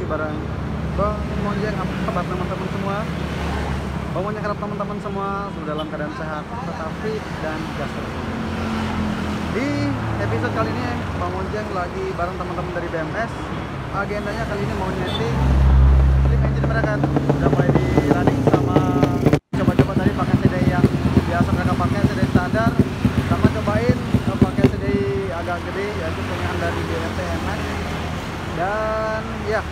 lagi bareng Bang Monjenk. Apa kabar teman-teman semua? Bang Monjenk harap teman-teman semua sudah dalam keadaan sehat, tetap fit dan gas. Di episode kali ini Bang Monjenk lagi bareng teman-teman dari BMS. Agendanya kali ini mau nyeting slip engine mereka. Udah mulai di running sama coba-coba tadi pakai CDI yang biasa mereka pakai, CDI standar, sama cobain pakai CDI agak gede yaitu punyaan dari tlpn. Dan ya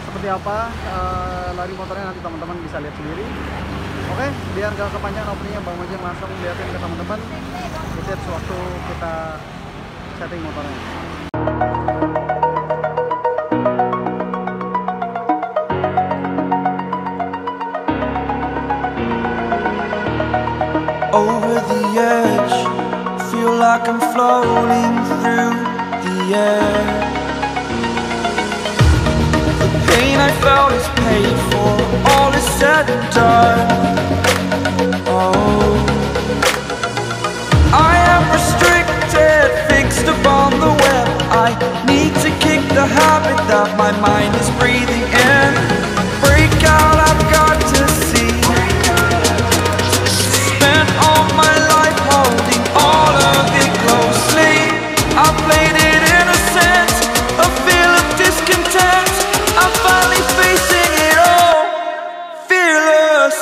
seperti apa lari motornya nanti teman-teman bisa lihat sendiri. Oke, biar gak kepanjangan openingnya, Bang Monjenk langsung liatin ke teman-teman di tips waktu kita setting motornya. Over the edge, feel like I'm floating through the air. The pain I felt is paid for, all is said and done. Oh, I am restricted, fixed upon the web. I need to kick the habit that my mind is breathing in. Break out, I've got to see. Spent all my life holding all of it closely. I played it innocent, a feel of discontent. I'm finally facing it all, fearless.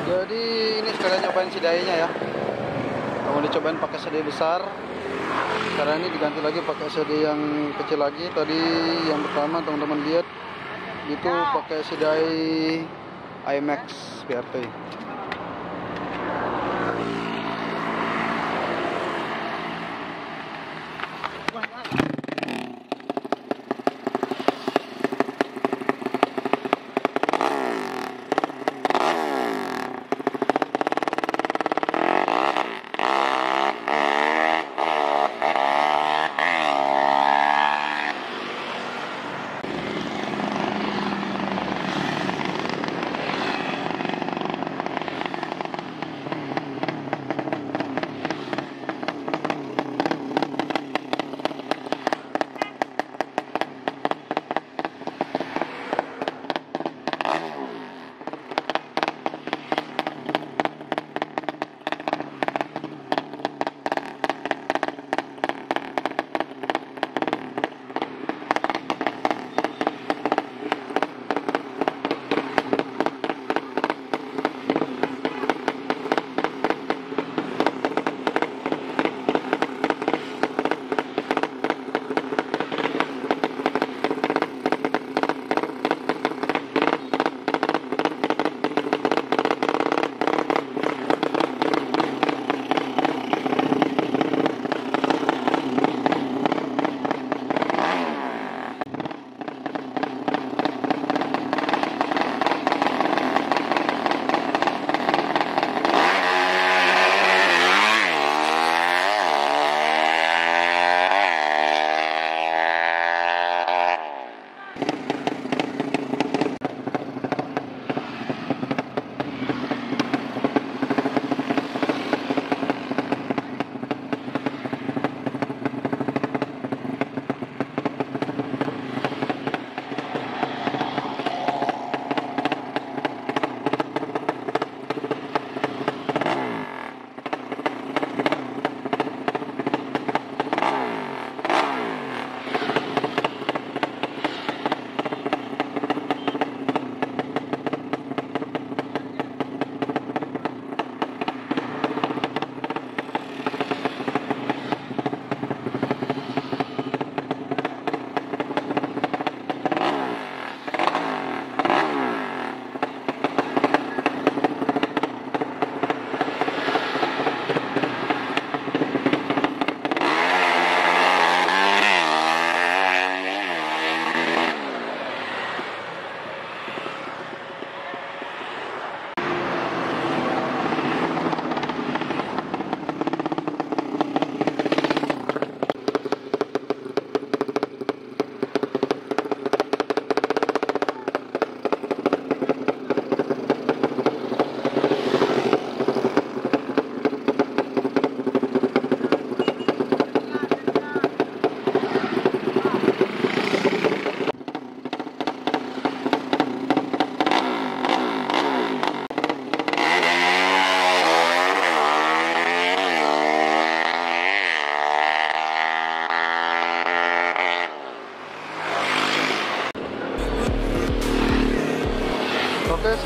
Jadi ini sekalian nyobain CDI-nya ya. Mau dicobain pakai CDI besar. Sekarang ini diganti lagi pakai CDI yang kecil lagi. Tadi yang pertama teman-teman lihat itu pakai CDI IMAX PRT.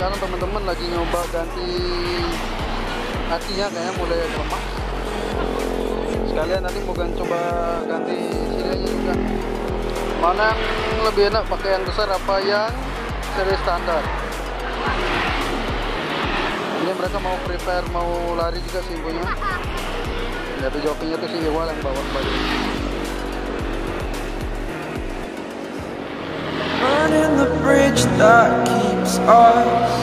sekarang teman-teman lagi nyoba ganti akinya, kayaknya mulai agak lemah. Sekalian nanti mau coba ganti sirinya juga. Mana yang lebih enak, pakai yang besar apa yang seri standar? Ini mereka mau prepare, mau lari juga sih infonya. Jadi jokinya tuh si Ihwall yang bawa balik. Burning the bridge that keeps us.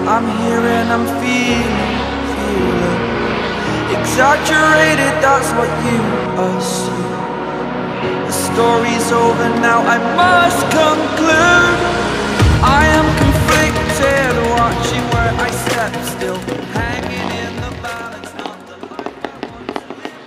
I'm here and I'm feeling exaggerated, that's what you assume. The story's over now, I must conclude. I am conflicted, watching where I step still, hanging in the balance, not the life I want to live.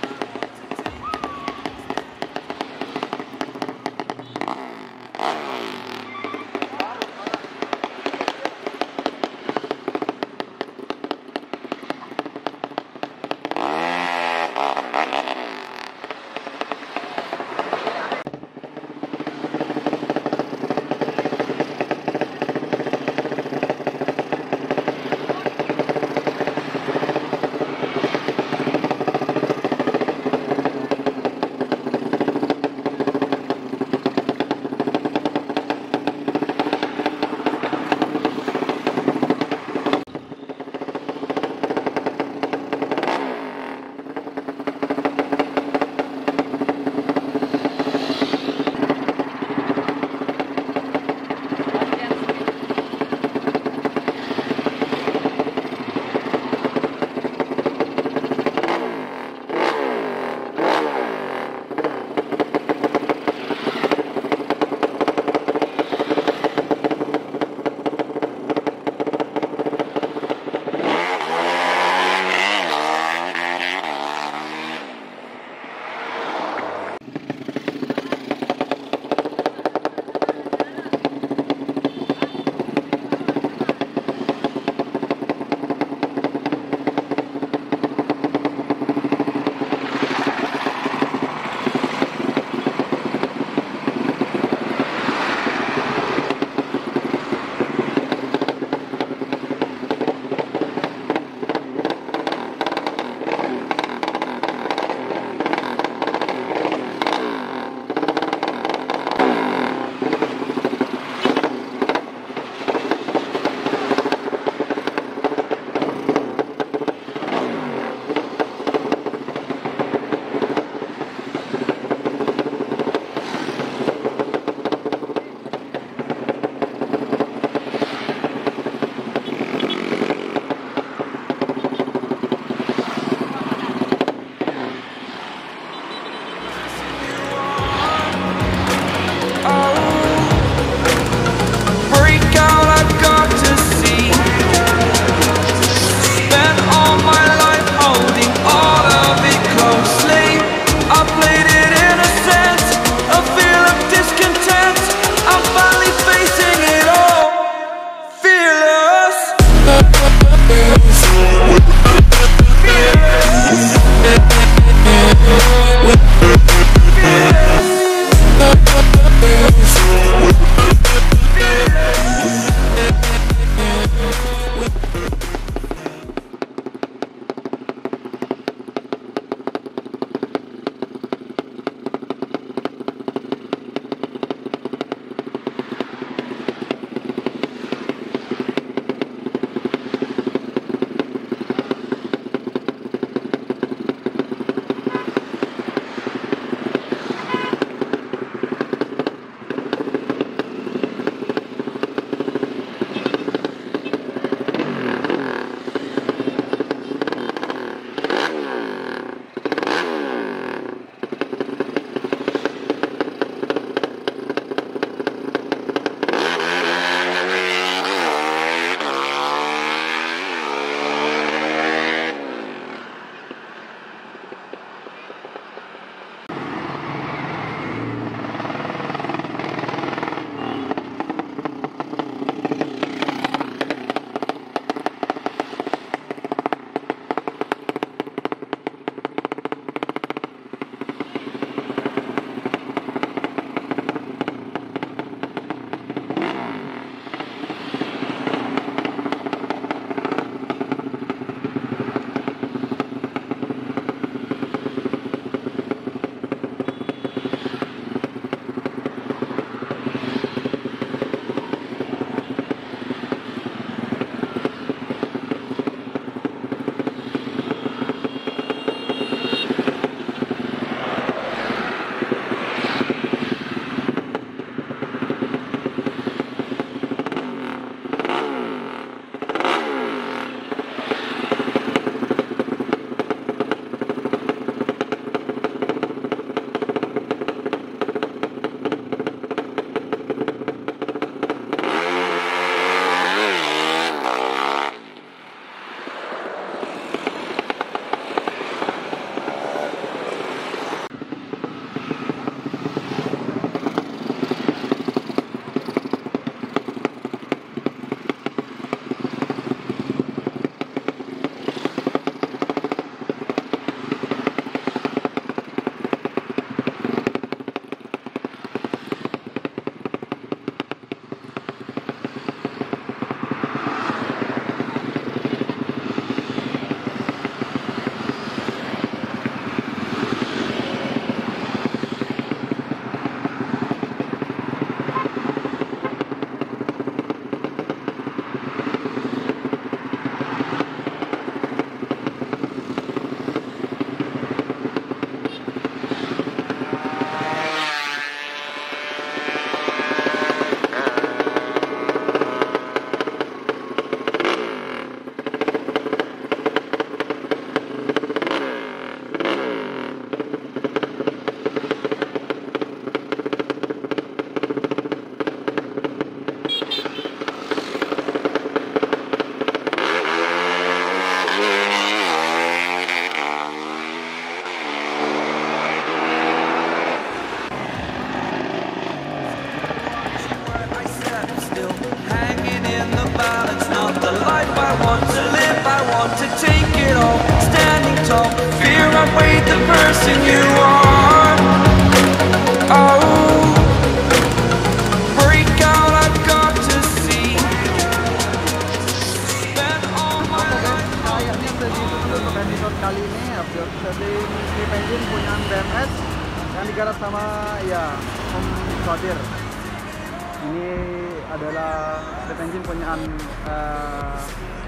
outweighed the person you are. Oh, break out, I've got to see. Spend all my life. Kayaknya segitu dulu untuk episode kali ini. Episode Sleep Engine punya BMS yang digarap sama ya Om Sodir. Ini adalah Sleep Engine punyaan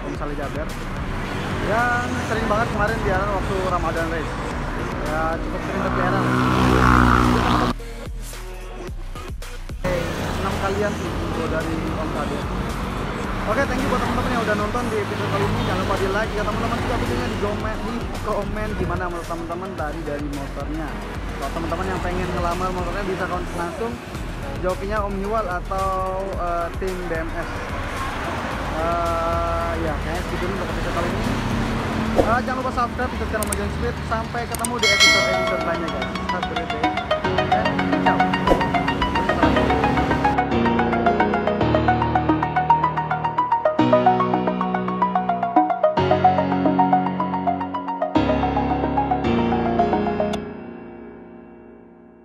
Om Salih Jaber yang sering banget kemarin diaran waktu Ramadan race. Ya cukup sering berkeliaran. 6 kalian sih info dari Om Salih. Oke, thank you buat teman-teman yang udah nonton di episode kali ini. Jangan lupa di like ya teman-teman, juga videonya di komen gimana menurut teman-teman dari motornya. Kalau teman-teman yang pengen ngelamar motornya bisa kontak langsung jokinya Om Ihwall atau tim BMS. Ya kayaknya segitu untuk episode kali ini. Jangan lupa subscribe untuk channel Monjenk Speed. Sampai ketemu di episode lainnya guys. Have a great day and ciao.